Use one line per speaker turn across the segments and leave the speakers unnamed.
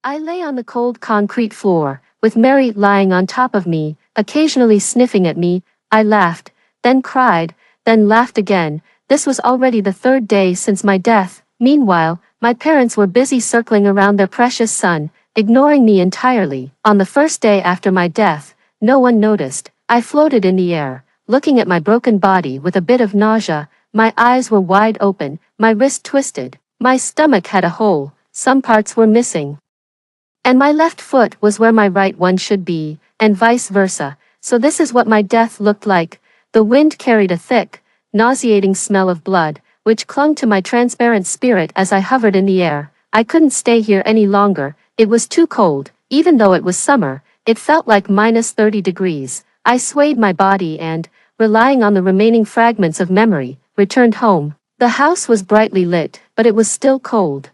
I lay on the cold concrete floor, with Mary lying on top of me, occasionally sniffing at me. I laughed, then cried, then laughed again. This was already the third day since my death. Meanwhile, my parents were busy circling around their precious son, ignoring me entirely. On the first day after my death, no one noticed. I floated in the air, looking at my broken body with a bit of nausea. My eyes were wide open, my wrist twisted. My stomach had a hole, some parts were missing. And my left foot was where my right one should be, and vice versa. So this is what my death looked like. The wind carried a thick, nauseating smell of blood, which clung to my transparent spirit as I hovered in the air. I couldn't stay here any longer. It was too cold. Even though it was summer, it felt like -30 degrees. I swayed my body and, relying on the remaining fragments of memory, returned home. The house was brightly lit, but it was still cold.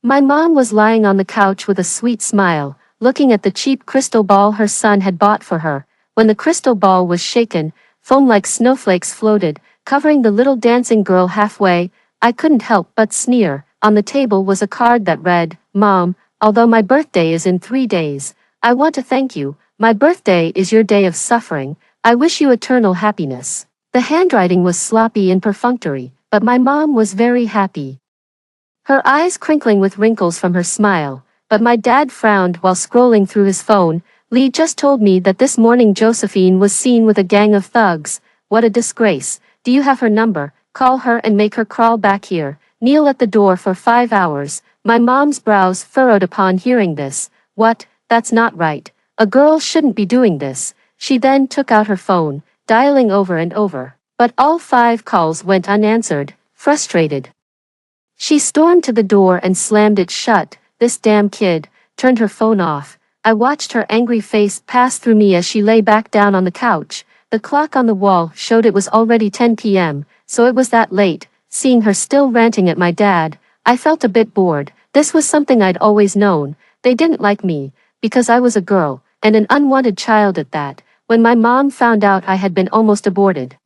My mom was lying on the couch with a sweet smile, looking at the cheap crystal ball her son had bought for her. When the crystal ball was shaken, foam like snowflakes floated, covering the little dancing girl halfway. I couldn't help but sneer. On the table was a card that read, "Mom, although my birthday is in 3 days, I want to thank you. My birthday is your day of suffering. I wish you eternal happiness." The handwriting was sloppy and perfunctory, but my mom was very happy, her eyes crinkling with wrinkles from her smile. But my dad frowned while scrolling through his phone. "Lee just told me that this morning Josephine was seen with a gang of thugs. What a disgrace. Do you have her number? Call her and make her crawl back here. Kneel at the door for 5 hours." My mom's brows furrowed upon hearing this. "What? That's not right. A girl shouldn't be doing this." She then took out her phone, dialing over and over. But all 5 calls went unanswered. Frustrated, she stormed to the door and slammed it shut. "This damn kid," turned her phone off. I watched her angry face pass through me as she lay back down on the couch. The clock on the wall showed it was already 10 p.m., so it was that late. Seeing her still ranting at my dad, I felt a bit bored. This was something I'd always known. They didn't like me, because I was a girl, and an unwanted child at that. When my mom found out I had been almost aborted,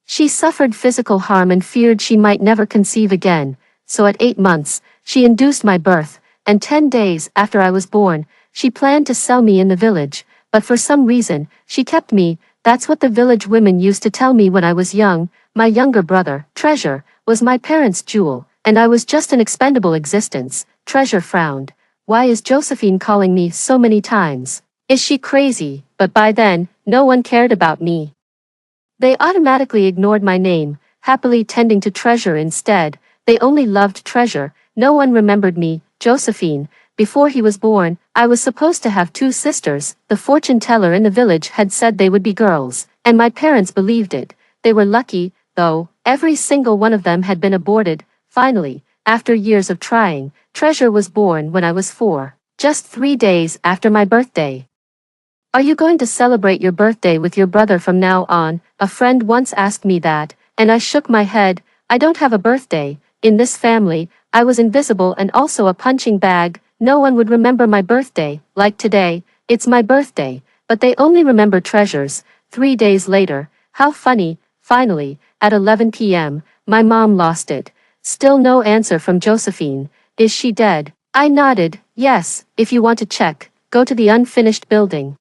she suffered physical harm and feared she might never conceive again. So at 8 months, she induced my birth, and 10 days after I was born, she planned to sell me in the village. But for some reason, she kept me. That's what the village women used to tell me when I was young. My younger brother, Treasure, was my parents' jewel, and I was just an expendable existence. Treasure frowned. "Why is Josephine calling me so many times? Is she crazy?" But by then, no one cared about me. They automatically ignored my name, happily tending to Treasure instead. They only loved Treasure. No one remembered me, Josephine. Before he was born, I was supposed to have 2 sisters. The fortune teller in the village had said they would be girls, and my parents believed it. They were lucky, though. Every single one of them had been aborted. Finally, after years of trying, Treasure was born when I was 4, just 3 days after my birthday. "Are you going to celebrate your birthday with your brother from now on?" A friend once asked me that, and I shook my head. "I don't have a birthday. In this family, I was invisible and also a punching bag. No one would remember my birthday. Like today, it's my birthday, but they only remember Treasure's." 3 days later, how funny, finally, at 11 p.m., my mom lost it. Still no answer from Josephine. "Is she dead?" I nodded. "Yes, if you want to check, go to the unfinished building,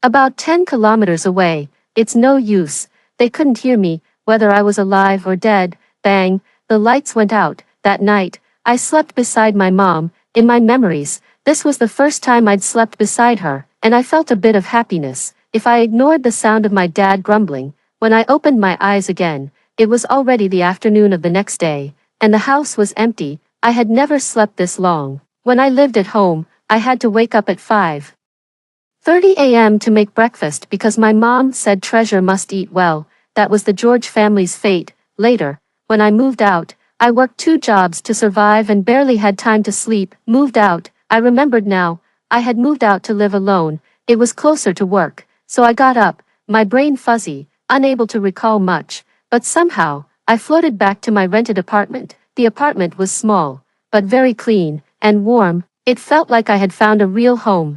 about 10 kilometers away. It's no use." They couldn't hear me, whether I was alive or dead. Bang, the lights went out. That night, I slept beside my mom. In my memories, this was the first time I'd slept beside her, and I felt a bit of happiness. If I ignored the sound of my dad grumbling, when I opened my eyes again, it was already the afternoon of the next day, and the house was empty. I had never slept this long. When I lived at home, I had to wake up at 5:30 a.m. to make breakfast because my mom said Treasure must eat well. That was the George family's fate. Later, when I moved out, I worked 2 jobs to survive and barely had time to sleep. Moved out, I remembered now. I had moved out to live alone. It was closer to work, so I got up, my brain fuzzy, unable to recall much. But somehow, I floated back to my rented apartment. The apartment was small, but very clean and warm. It felt like I had found a real home.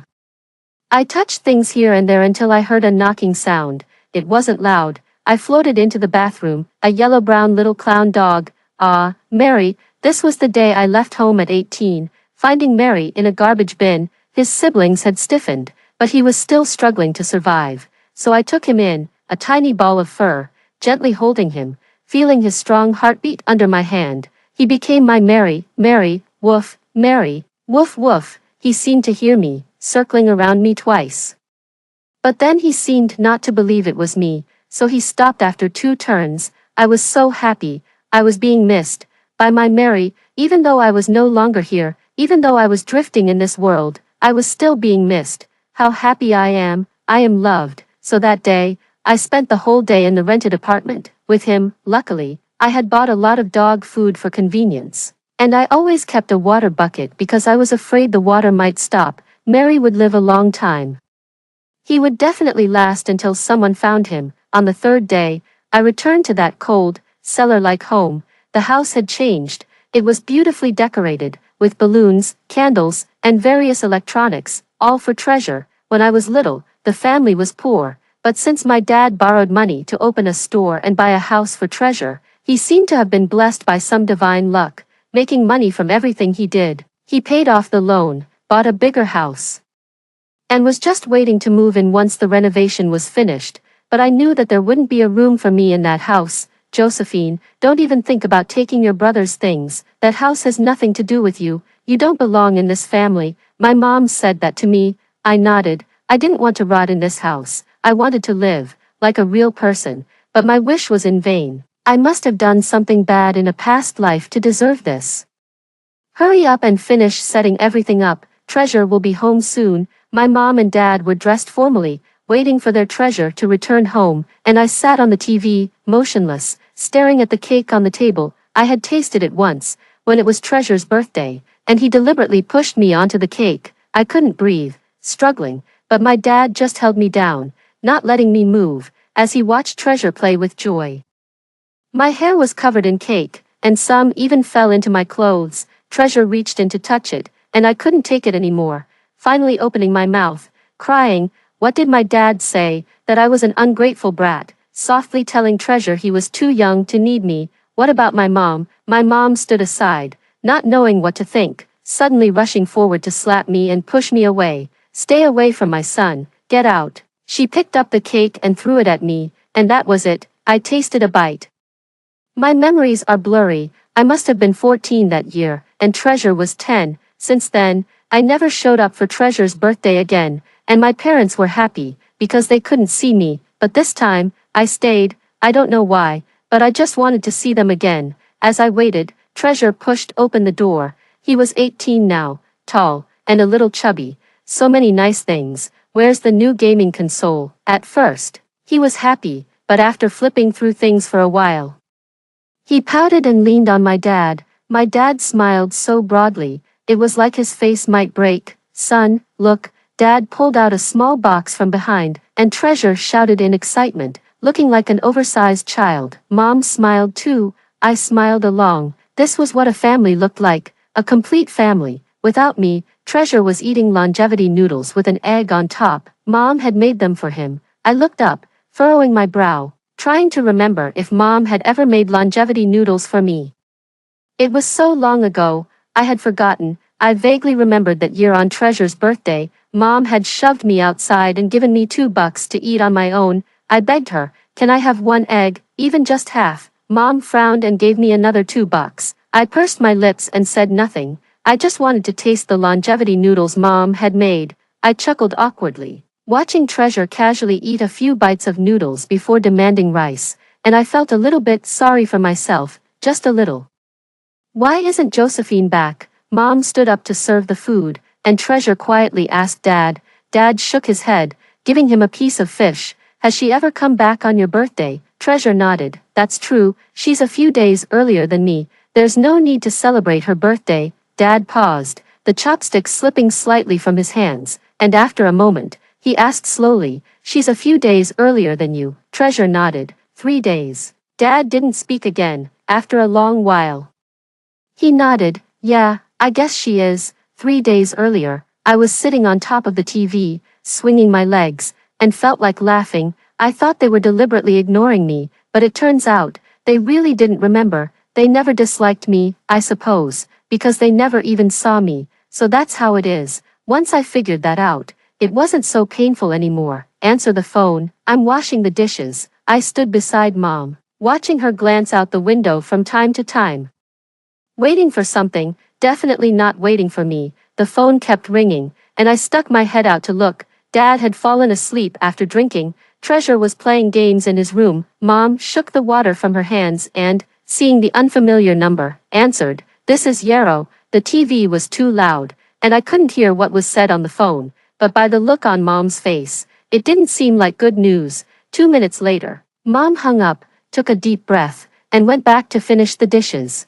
I touched things here and there until I heard a knocking sound. It wasn't loud. I floated into the bathroom, a yellow-brown little clown dog. Ah, Mary, this was the day I left home at 18. Finding Mary in a garbage bin, his siblings had stiffened, but he was still struggling to survive. So I took him in, a tiny ball of fur, gently holding him, feeling his strong heartbeat under my hand. He became my Mary, Mary, woof, Mary, woof woof. He seemed to hear me, circling around me twice. But then he seemed not to believe it was me, so he stopped after 2 turns. I was so happy. I was being missed by my Mary, even though I was no longer here, even though I was drifting in this world, I was still being missed. How happy I am loved. So that day, I spent the whole day in the rented apartment with him. Luckily, I had bought a lot of dog food for convenience. And I always kept a water bucket because I was afraid the water might stop. Mary would live a long time. He would definitely last until someone found him. On the 3rd day, I returned to that cold, cellar-like home. The house had changed. It was beautifully decorated, with balloons, candles, and various electronics, all for Treasure. When I was little, the family was poor, but since my dad borrowed money to open a store and buy a house for Treasure, he seemed to have been blessed by some divine luck, making money from everything he did. He paid off the loan, bought a bigger house, and was just waiting to move in once the renovation was finished. But I knew that there wouldn't be a room for me in that house. Josephine, don't even think about taking your brother's things. That house has nothing to do with you. You don't belong in this family. My mom said that to me. I nodded. I didn't want to rot in this house. I wanted to live like a real person, but my wish was in vain. I must have done something bad in a past life to deserve this. Hurry up and finish setting everything up. Treasure will be home soon. My mom and dad were dressed formally, waiting for their Treasure to return home, and I sat on the TV, motionless, staring at the cake on the table. I had tasted it once, when it was Treasure's birthday, and he deliberately pushed me onto the cake. I couldn't breathe, struggling, but my dad just held me down, not letting me move, as he watched Treasure play with joy. My hair was covered in cake, and some even fell into my clothes. Treasure reached in to touch it, and I couldn't take it anymore, finally opening my mouth, crying. What did my dad say? That I was an ungrateful brat, softly telling Treasure he was too young to need me. What about my mom? My mom stood aside, not knowing what to think, suddenly rushing forward to slap me and push me away. Stay away from my son, get out. She picked up the cake and threw it at me, and that was it. I tasted a bite. My memories are blurry. I must have been 14 that year, and Treasure was 10. Since then, I never showed up for Treasure's birthday again, and my parents were happy, because they couldn't see me, but this time, I stayed. I don't know why, but I just wanted to see them again. As I waited, Treasure pushed open the door. He was 18 now, tall, and a little chubby. So many nice things. Where's the new gaming console? At first, he was happy, but after flipping through things for a while, he pouted and leaned on my dad. My dad smiled so broadly, it was like his face might break. Son, look. Dad pulled out a small box from behind, and Treasure shouted in excitement, looking like an oversized child. Mom smiled too. I smiled along. This was what a family looked like, a complete family. Without me, Treasure was eating longevity noodles with an egg on top. Mom had made them for him. I looked up, furrowing my brow, trying to remember if Mom had ever made longevity noodles for me. It was so long ago, I had forgotten. I vaguely remembered that year on Treasure's birthday, Mom had shoved me outside and given me $2 to eat on my own. I begged her, can I have 1 egg, even just half? Mom frowned and gave me another $2. I pursed my lips and said nothing. I just wanted to taste the longevity noodles Mom had made. I chuckled awkwardly, watching Treasure casually eat a few bites of noodles before demanding rice, and I felt a little bit sorry for myself, just a little. Why isn't Josephine back? Mom stood up to serve the food, and Treasure quietly asked Dad. Dad shook his head, giving him a piece of fish. Has she ever come back on your birthday? Treasure nodded. That's true, she's a few days earlier than me. There's no need to celebrate her birthday. Dad paused, the chopsticks slipping slightly from his hands, and after a moment, he asked slowly, she's a few days earlier than you. Treasure nodded. 3 days. Dad didn't speak again, after a long while. He nodded. Yeah, I guess she is. 3 days earlier, I was sitting on top of the TV, swinging my legs, and felt like laughing. I thought they were deliberately ignoring me, but it turns out, they really didn't remember. They never disliked me, I suppose, because they never even saw me. So that's how it is. Once I figured that out, it wasn't so painful anymore. Answer the phone. I'm washing the dishes. I stood beside Mom, watching her glance out the window from time to time. Waiting for something, definitely not waiting for me. The phone kept ringing, and I stuck my head out to look. Dad had fallen asleep after drinking. Treasure was playing games in his room. Mom shook the water from her hands and, seeing the unfamiliar number, answered. This is Yarrow. The TV was too loud, and I couldn't hear what was said on the phone, but by the look on Mom's face, it didn't seem like good news. 2 minutes later, Mom hung up, took a deep breath, and went back to finish the dishes.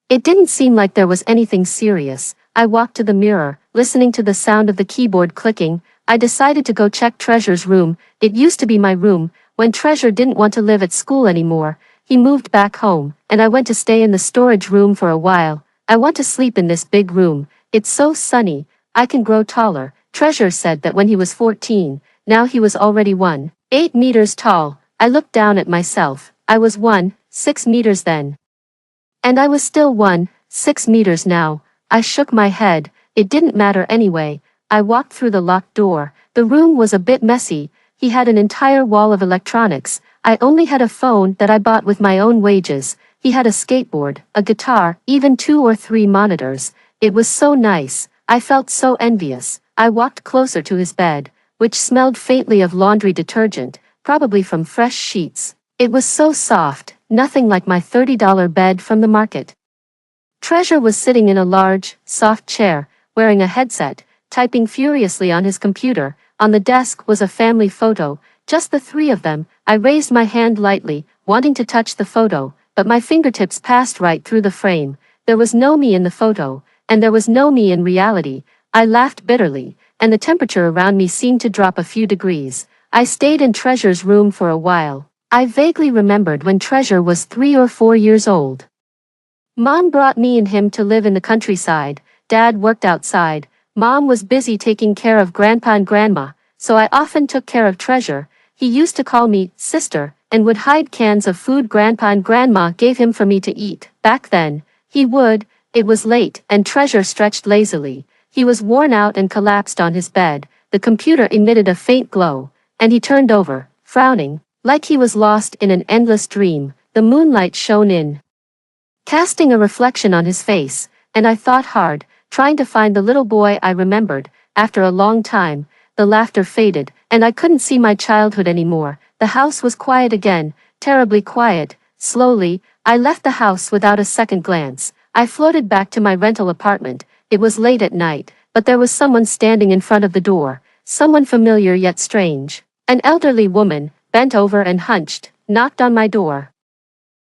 It didn't seem like there was anything serious. I walked to the mirror, listening to the sound of the keyboard clicking. I decided to go check Treasure's room. It used to be my room. When Treasure didn't want to live at school anymore, he moved back home, and I went to stay in the storage room for a while. I want to sleep in this big room. It's so sunny. I can grow taller. Treasure said that when he was 14, now he was already 1.8 meters tall. I looked down at myself. I was 1.6 meters then. And I was still 1.6 meters now. I shook my head. It didn't matter anyway. I walked through the locked door. The room was a bit messy. He had an entire wall of electronics. I only had a phone that I bought with my own wages. He had a skateboard, a guitar, even 2 or 3 monitors. It was so nice. I felt so envious. I walked closer to his bed, which smelled faintly of laundry detergent, probably from fresh sheets. It was so soft, nothing like my $30 bed from the market. Treasure was sitting in a large, soft chair, wearing a headset, typing furiously on his computer. On the desk was a family photo, just the 3 of them. I raised my hand lightly, wanting to touch the photo, but my fingertips passed right through the frame. There was no me in the photo, and there was no me in reality. I laughed bitterly, and the temperature around me seemed to drop a few degrees. I stayed in Treasure's room for a while. I vaguely remembered when Treasure was 3 or 4 years old. Mom brought me and him to live in the countryside. Dad worked outside. Mom was busy taking care of Grandpa and Grandma, so I often took care of Treasure. He used to call me sister, and would hide cans of food Grandpa and Grandma gave him for me to eat. Back then, he would. It was late, and Treasure stretched lazily. He was worn out and collapsed on his bed. The computer emitted a faint glow, and he turned over, frowning, like he was lost in an endless dream. The moonlight shone in, casting a reflection on his face, and I thought hard, trying to find the little boy I remembered. After a long time, the laughter faded, and I couldn't see my childhood anymore. The house was quiet again, terribly quiet. Slowly, I left the house without a second glance. I floated back to my rental apartment. It was late at night, but there was someone standing in front of the door, someone familiar yet strange. An elderly woman, bent over and hunched, knocked on my door.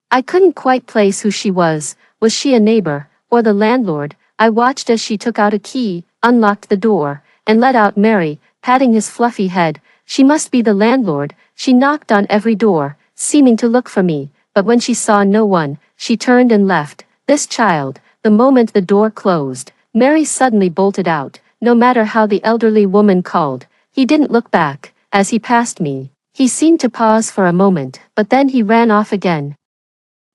I couldn't quite place who she was. Was she a neighbor, or the landlord? I watched as she took out a key, unlocked the door, and let out Mary, patting his fluffy head. She must be the landlord. She knocked on every door, seeming to look for me, but when she saw no one, she turned and left. This child, the moment the door closed, Mary suddenly bolted out. No matter how the elderly woman called, he didn't look back. As he passed me, he seemed to pause for a moment, but then he ran off again.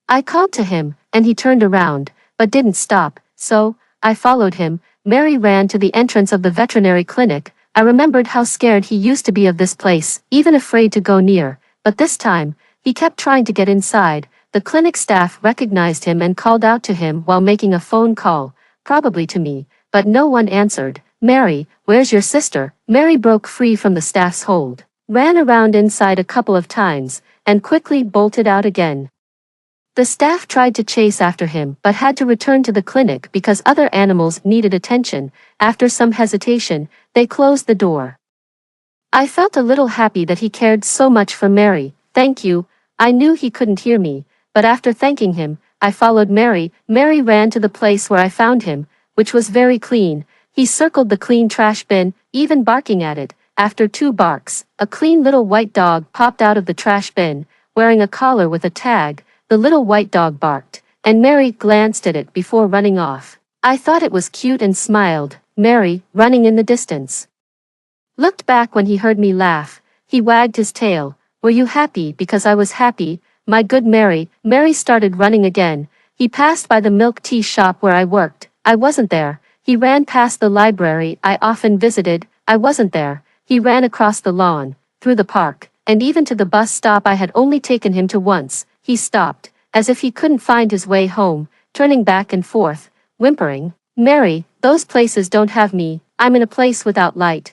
I called to him, and he turned around, but didn't stop, so I followed him. Mary ran to the entrance of the veterinary clinic. I remembered how scared he used to be of this place, even afraid to go near, but this time, he kept trying to get inside. The clinic staff recognized him and called out to him while making a phone call, probably to me, but no one answered. Mary, where's your sister? Mary broke free from the staff's hold, ran around inside a couple of times, and quickly bolted out again. The staff tried to chase after him but had to return to the clinic because other animals needed attention. After some hesitation, they closed the door. I felt a little happy that he cared so much for Mary. Thank you. I knew he couldn't hear me, but after thanking him, I followed Mary. Mary ran to the place where I found him, which was very clean. He circled the clean trash bin, even barking at it. After 2 barks, a clean little white dog popped out of the trash bin, wearing a collar with a tag. The little white dog barked, and Mary glanced at it before running off. I thought it was cute and smiled. Mary, running in the distance, looked back when he heard me laugh. He wagged his tail. Were you happy because I was happy? My good Mary. Mary started running again. He passed by the milk tea shop where I worked. I wasn't there. He ran past the library I often visited. I wasn't there. He ran across the lawn, through the park, and even to the bus stop I had only taken him to once. He stopped, as if he couldn't find his way home, turning back and forth, whimpering, "Mary, those places don't have me. I'm in a place without light.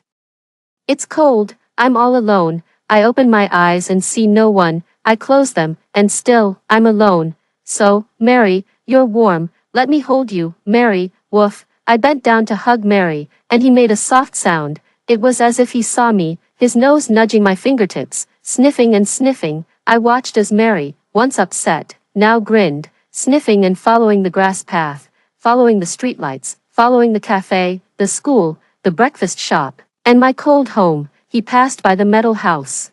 It's cold, I'm all alone." I open my eyes and see no one. I close them, and still, I'm alone. "So, Mary, you're warm, let me hold you, Mary." Woof. I bent down to hug Mary, and he made a soft sound. It was as if he saw me, his nose nudging my fingertips, sniffing and sniffing. I watched as Mary, once upset, now grinned, sniffing and following the grass path, following the streetlights, following the cafe, the school, the breakfast shop, and my cold home. He passed by the metal house,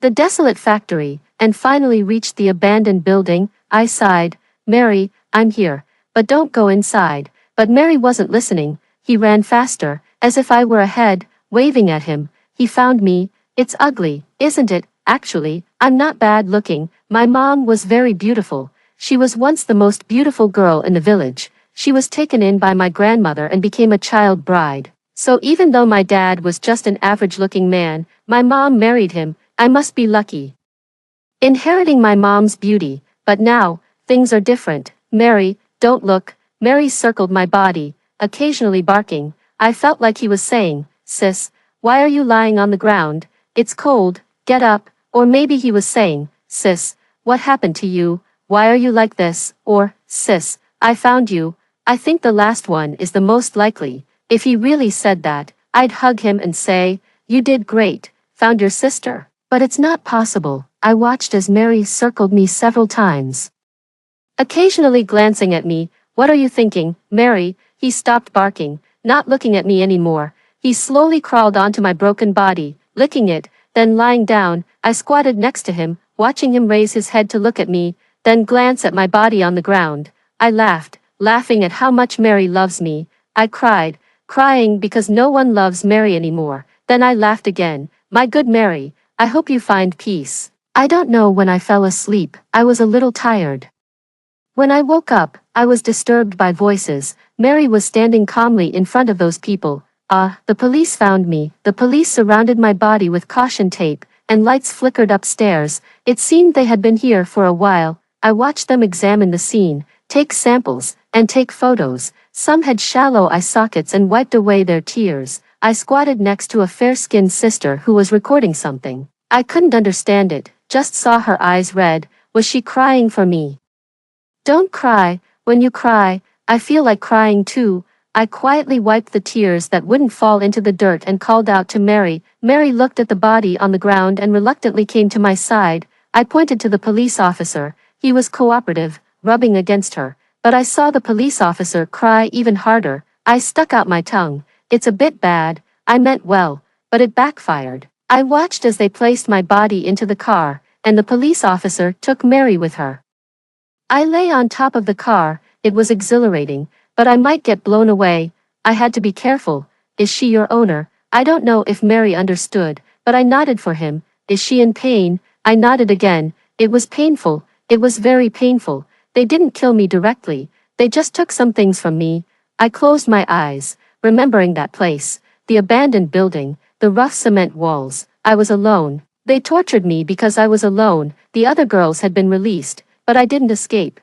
the desolate factory, and finally reached the abandoned building. I sighed, "Mary, I'm here, but don't go inside." But Mary wasn't listening. He ran faster, as if I were ahead, waving at him. He found me. "It's ugly, isn't it?" "Actually, I'm not bad looking. My mom was very beautiful. She was once the most beautiful girl in the village. She was taken in by my grandmother and became a child bride. So even though my dad was just an average-looking man, my mom married him. I must be lucky, inheriting my mom's beauty. But now, things are different. Mary, don't look." Mary circled my body, occasionally barking. I felt like he was saying, "Sis, why are you lying on the ground? It's cold, get up." Or maybe he was saying, "Sis, what happened to you? Why are you like this?" Or, "Sis, I found you." I think the last one is the most likely. If he really said that, I'd hug him and say, "You did great, found your sister." But it's not possible. I watched as Mary circled me several times, occasionally glancing at me. "What are you thinking, Mary?" He stopped barking, not looking at me anymore. He slowly crawled onto my broken body, licking it, then lying down. I squatted next to him, watching him raise his head to look at me, then glance at my body on the ground. I laughed, laughing at how much Mary loves me. I cried, crying because no one loves Mary anymore. Then I laughed again. "My good Mary, I hope you find peace." I don't know when I fell asleep. I was a little tired. When I woke up, I was disturbed by voices. Mary was standing calmly in front of those people. The police found me. The police surrounded my body with caution tape, and lights flickered upstairs. It seemed they had been here for a while. I watched them examine the scene, take samples, and take photos. Some had shallow eye sockets and wiped away their tears. I squatted next to a fair-skinned sister who was recording something. I couldn't understand it, just saw her eyes red. Was she crying for me? "Don't cry. When you cry, I feel like crying too." I quietly wiped the tears that wouldn't fall into the dirt and called out to Mary. Mary looked at the body on the ground and reluctantly came to my side. I pointed to the police officer. He was cooperative, rubbing against her. But I saw the police officer cry even harder. I stuck out my tongue. "It's a bit bad. I meant well, but it backfired." I watched as they placed my body into the car, and the police officer took Mary with her. I lay on top of the car. It was exhilarating, but I might get blown away. I had to be careful. "Is she your owner?" I don't know if Mary understood, but I nodded for him. "Is she in pain?" I nodded again. It was painful. It was very painful. They didn't kill me directly. They just took some things from me. I closed my eyes, remembering that place, the abandoned building, the rough cement walls. I was alone. They tortured me because I was alone. The other girls had been released, but I didn't escape.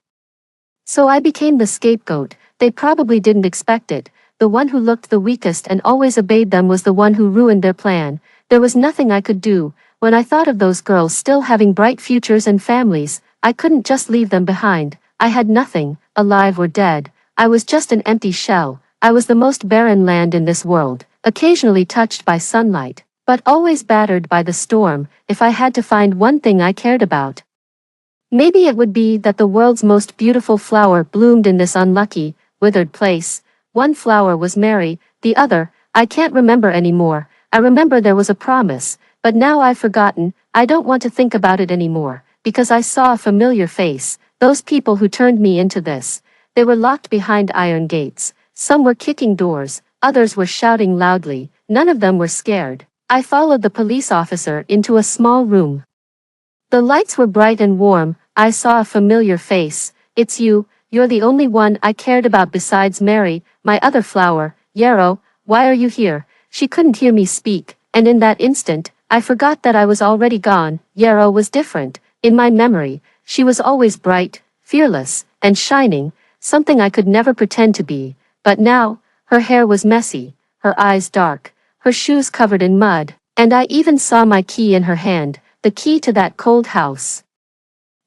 So I became the scapegoat. They probably didn't expect it. The one who looked the weakest and always obeyed them was the one who ruined their plan. There was nothing I could do. When I thought of those girls still having bright futures and families, I couldn't just leave them behind. I had nothing, alive or dead. I was just an empty shell. I was the most barren land in this world, occasionally touched by sunlight, but always battered by the storm. If I had to find one thing I cared about, maybe it would be that the world's most beautiful flower bloomed in this unlucky, withered place. One flower was Mary, the other, I can't remember anymore. I remember there was a promise, but now I've forgotten. I don't want to think about it anymore, because I saw a familiar face. Those people who turned me into this. They were locked behind iron gates. Some were kicking doors, others were shouting loudly. None of them were scared. I followed the police officer into a small room. The lights were bright and warm. I saw a familiar face. "It's you. You're the only one I cared about besides Mary, my other flower. Yarrow, why are you here? She couldn't hear me speak, and in that instant, I forgot that I was already gone. Yarrow was different. In my memory, she was always bright, fearless, and shining, something I could never pretend to be. But now, her hair was messy, her eyes dark, her shoes covered in mud, and I even saw my key in her hand, the key to that cold house.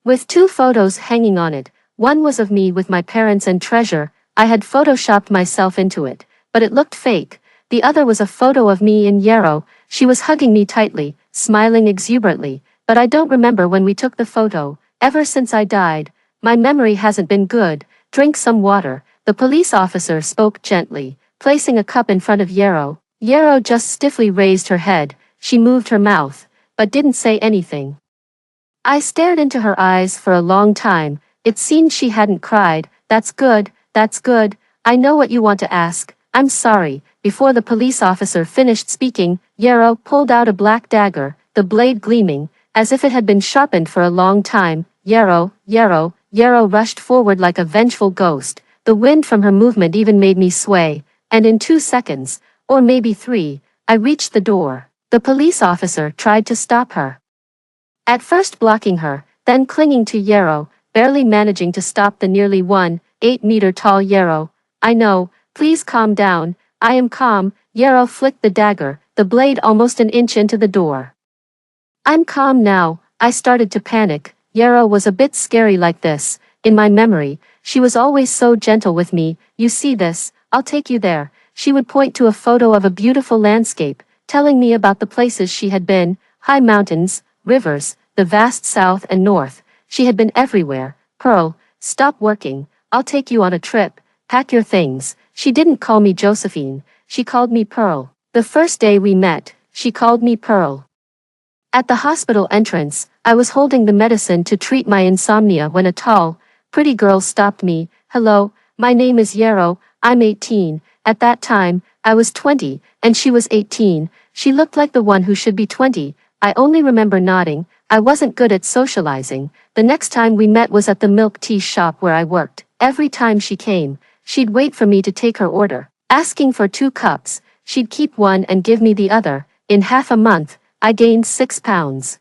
With two photos hanging on it, one was of me with my parents and Treasure. I had photoshopped myself into it, but it looked fake. The other was a photo of me in Yarrow. She was hugging me tightly, smiling exuberantly, but I don't remember when we took the photo. Ever since I died, my memory hasn't been good. Drink some water, the police officer spoke gently, placing a cup in front of Yarrow. Yarrow just stiffly raised her head. She moved her mouth, but didn't say anything. I stared into her eyes for a long time. It seemed she hadn't cried. That's good, that's good. I know what you want to ask. I'm sorry. Before the police officer finished speaking, Yarrow pulled out a black dagger, the blade gleaming, as if it had been sharpened for a long time. Yarrow, Yarrow, Yarrow rushed forward like a vengeful ghost. The wind from her movement even made me sway, and in 2 seconds, or maybe 3, I reached the door. The police officer tried to stop her. At first blocking her, then clinging to Yarrow, barely managing to stop the nearly 1.8-meter tall Yarrow. I know, please calm down. I am calm. Yarrow flicked the dagger, the blade almost an inch into the door. I'm calm now. I started to panic. Yarrow was a bit scary like this. In my memory, she was always so gentle with me. You see this? I'll take you there. She would point to a photo of a beautiful landscape, telling me about the places she had been, high mountains, rivers, the vast south and north. She had been everywhere. Pearl, stop working. I'll take you on a trip. Pack your things. She didn't call me Josephine. She called me Pearl. The first day we met, she called me Pearl. At the hospital entrance, I was holding the medicine to treat my insomnia when a tall, pretty girl stopped me. Hello, my name is Yarrow. I'm 18. At that time, I was 20, and she was 18. She looked like the one who should be 20. I only remember nodding. I wasn't good at socializing. The next time we met was at the milk tea shop where I worked. Every time she came, she'd wait for me to take her order. Asking for 2 cups, she'd keep one and give me the other. In half a month, I gained 6 pounds.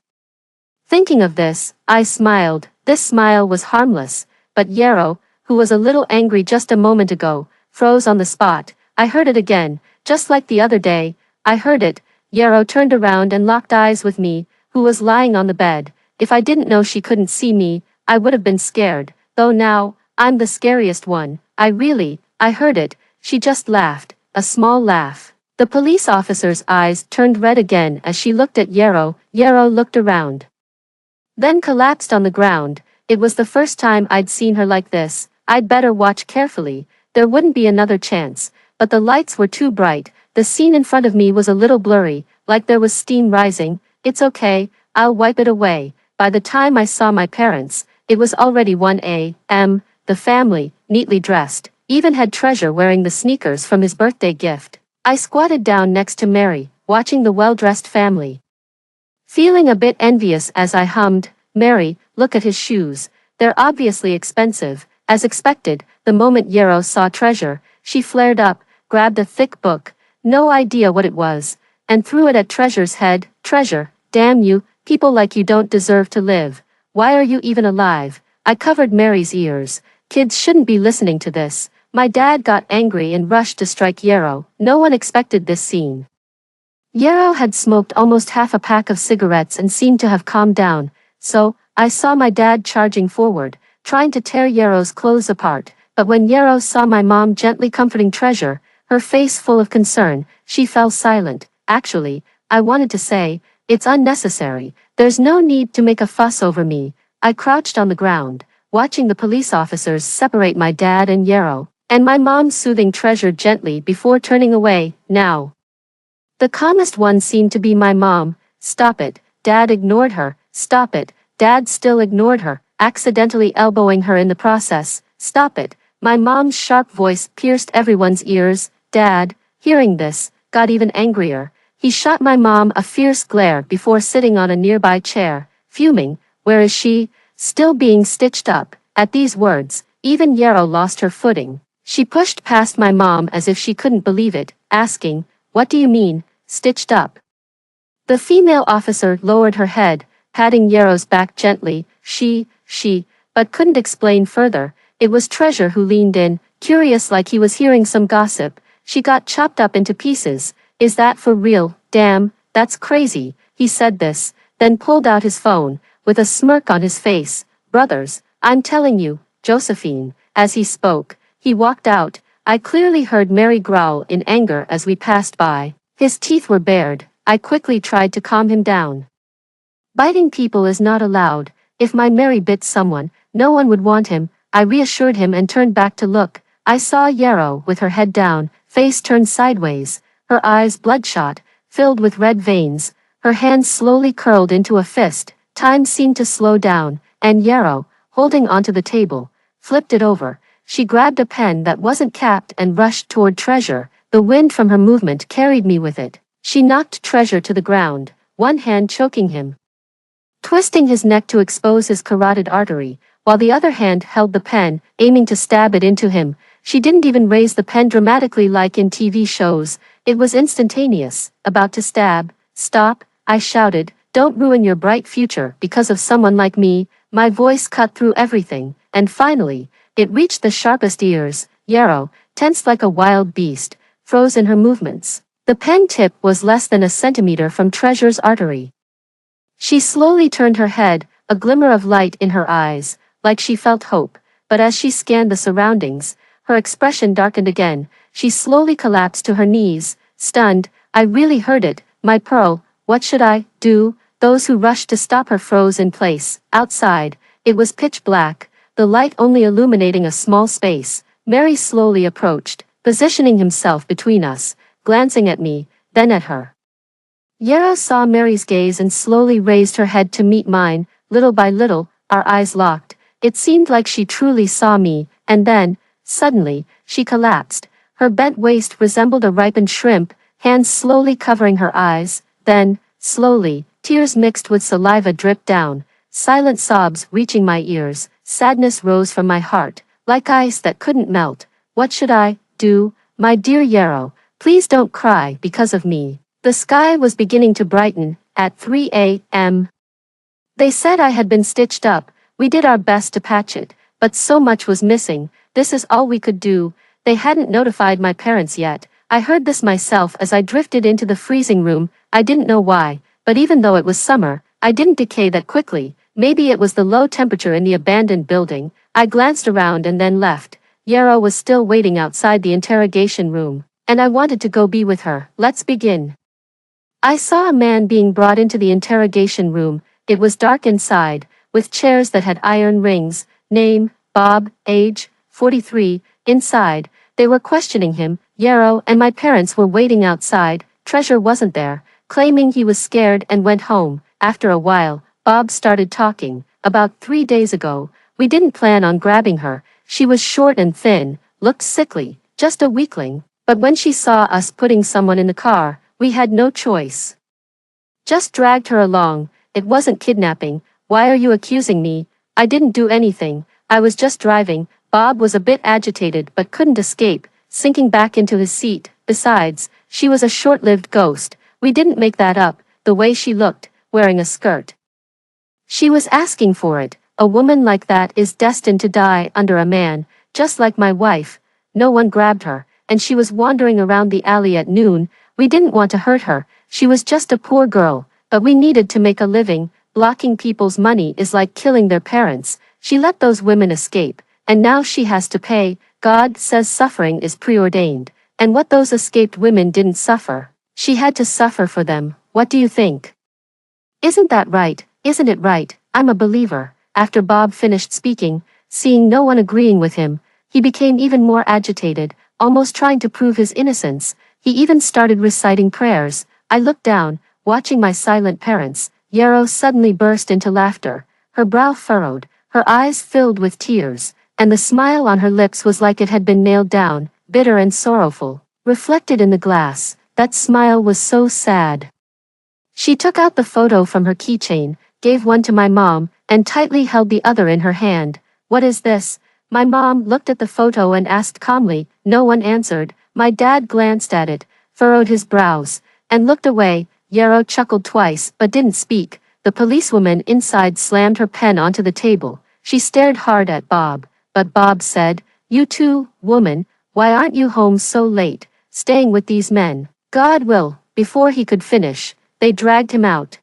Thinking of this, I smiled. This smile was harmless, but Yarrow, who was a little angry just a moment ago, froze on the spot. I heard it again, just like the other day. I heard it. Yarrow turned around and locked eyes with me, who was lying on the bed. If I didn't know she couldn't see me, I would have been scared, though now, I'm the scariest one. I heard it. She just laughed, a small laugh. The police officer's eyes turned red again as she looked at Yarrow. Yarrow looked around, then collapsed on the ground. It was the first time I'd seen her like this. I'd better watch carefully. There wouldn't be another chance. But the lights were too bright. The scene in front of me was a little blurry, like there was steam rising. It's okay, I'll wipe it away. By the time I saw my parents, it was already 1 a.m. The family, neatly dressed, even had Treasure wearing the sneakers from his birthday gift. I squatted down next to Mary, watching the well-dressed family, feeling a bit envious as I hummed, "Mary, look at his shoes. They're obviously expensive." As expected, the moment Yarrow saw Treasure, she flared up, grabbed a thick book, no idea what it was, and threw it at Treasure's head. "Treasure, damn you, people like you don't deserve to live. Why are you even alive?" I covered Mary's ears. Kids shouldn't be listening to this. My dad got angry and rushed to strike Yarrow. No one expected this scene. Yarrow had smoked almost half a pack of cigarettes and seemed to have calmed down, so I saw my dad charging forward, trying to tear Yarrow's clothes apart. But when Yarrow saw my mom gently comforting Treasure, her face full of concern, she fell silent. Actually, I wanted to say, it's unnecessary. There's no need to make a fuss over me. I crouched on the ground, watching the police officers separate my dad and Yarrow, and my mom soothing Treasure gently before turning away. Now, the calmest one seemed to be my mom. "Stop it." Dad ignored her. "Stop it." Dad still ignored her, accidentally elbowing her in the process. "Stop it." My mom's sharp voice pierced everyone's ears. Dad, hearing this, got even angrier. He shot my mom a fierce glare before sitting on a nearby chair, fuming. "Where is she?" "Still being stitched up." At these words, Even Yarrow lost her footing. She pushed past my mom as if she couldn't believe it, asking, "What do you mean, stitched up?" The female officer lowered her head, patting Yarrow's back gently. But couldn't explain further. It was Treasure who leaned in, curious like he was hearing some gossip. "She got chopped up into pieces. Is that for real? Damn, that's crazy." He said this, then pulled out his phone, with a smirk on his face. "Brothers, I'm telling you, Josephine." As he spoke, he walked out. I clearly heard Mary growl in anger as we passed by. His teeth were bared. I quickly tried to calm him down. Biting people is not allowed. If my Mary bit someone, no one would want him. I reassured him and turned back to look. I saw Yarrow with her head down, face turned sideways, her eyes bloodshot, filled with red veins, her hands slowly curled into a fist. Time seemed to slow down, and Yarrow, holding onto the table, flipped it over. She grabbed a pen that wasn't capped and rushed toward Treasure. The wind from her movement carried me with it. She knocked Treasure to the ground, one hand choking him, twisting his neck to expose his carotid artery, while the other hand held the pen, aiming to stab it into him. She didn't even raise the pen dramatically like in TV shows. It was instantaneous, about to stab. "Stop," I shouted. "Don't ruin your bright future because of someone like me." My voice cut through everything, and finally, it reached the sharpest ears. Yarrow, tensed like a wild beast, froze in her movements. The pen tip was less than a centimeter from Treasure's artery. She slowly turned her head, a glimmer of light in her eyes, like she felt hope, but as she scanned the surroundings, her expression darkened again. She slowly collapsed to her knees, stunned. I really heard it. "My pearl, what should I do?" Those who rushed to stop her froze in place. Outside, it was pitch black, the light only illuminating a small space. Mary slowly approached, positioning himself between us, glancing at me, then at her. Yarrow saw Mary's gaze and slowly raised her head to meet mine. Little by little, our eyes locked. It seemed like she truly saw me, and then, suddenly, she collapsed. Her bent waist resembled a ripened shrimp, hands slowly covering her eyes. Then, slowly, tears mixed with saliva dripped down, silent sobs reaching my ears. Sadness rose from my heart, like ice that couldn't melt. "What should I do, my dear Yarrow? Please don't cry because of me." The sky was beginning to brighten, at 3 a.m. They said I had been stitched up. We did our best to patch it, but so much was missing. This is all we could do. They hadn't notified my parents yet. I heard this myself as I drifted into the freezing room. I didn't know why, but even though it was summer, I didn't decay that quickly. Maybe it was the low temperature in the abandoned building. I glanced around and then left. Yarrow was still waiting outside the interrogation room, and I wanted to go be with her. "Let's begin." I saw a man being brought into the interrogation room. It was dark inside, with chairs that had iron rings. Name, Bob, age, 43. Inside, they were questioning him. Yarrow and my parents were waiting outside. Treasure wasn't there, claiming he was scared and went home. After a while, Bob started talking. "About 3 days ago, we didn't plan on grabbing her. She was short and thin, looked sickly, just a weakling. But when she saw us putting someone in the car, we had no choice. Just dragged her along. It wasn't kidnapping." "Why are you accusing me? I didn't do anything. I was just driving." Bob was a bit agitated but couldn't escape, sinking back into his seat. "Besides, she was a short-lived ghost. We didn't make that up. The way she looked, wearing a skirt. She was asking for it. A woman like that is destined to die under a man, just like my wife. No one grabbed her, and she was wandering around the alley at noon. We didn't want to hurt her. She was just a poor girl, but we needed to make a living. Blocking people's money is like killing their parents. She let those women escape, and now she has to pay. God says suffering is preordained, and what those escaped women didn't suffer, she had to suffer for them. What do you think? Isn't that right? Isn't it right? I'm a believer." After Bob finished speaking, seeing no one agreeing with him, he became even more agitated, almost trying to prove his innocence. He even started reciting prayers. I looked down, watching my silent parents. Yarrow suddenly burst into laughter, her brow furrowed, her eyes filled with tears, and the smile on her lips was like it had been nailed down, bitter and sorrowful, reflected in the glass. That smile was so sad. She took out the photo from her keychain, gave one to my mom, and tightly held the other in her hand. "What is this?" My mom looked at the photo and asked calmly. No one answered. My dad glanced at it, furrowed his brows, and looked away. Yarrow chuckled twice but didn't speak. The policewoman inside slammed her pen onto the table. She stared hard at Bob, but Bob said, "You too, woman, why aren't you home so late, staying with these men?" "God will." Before he could finish, they dragged him out.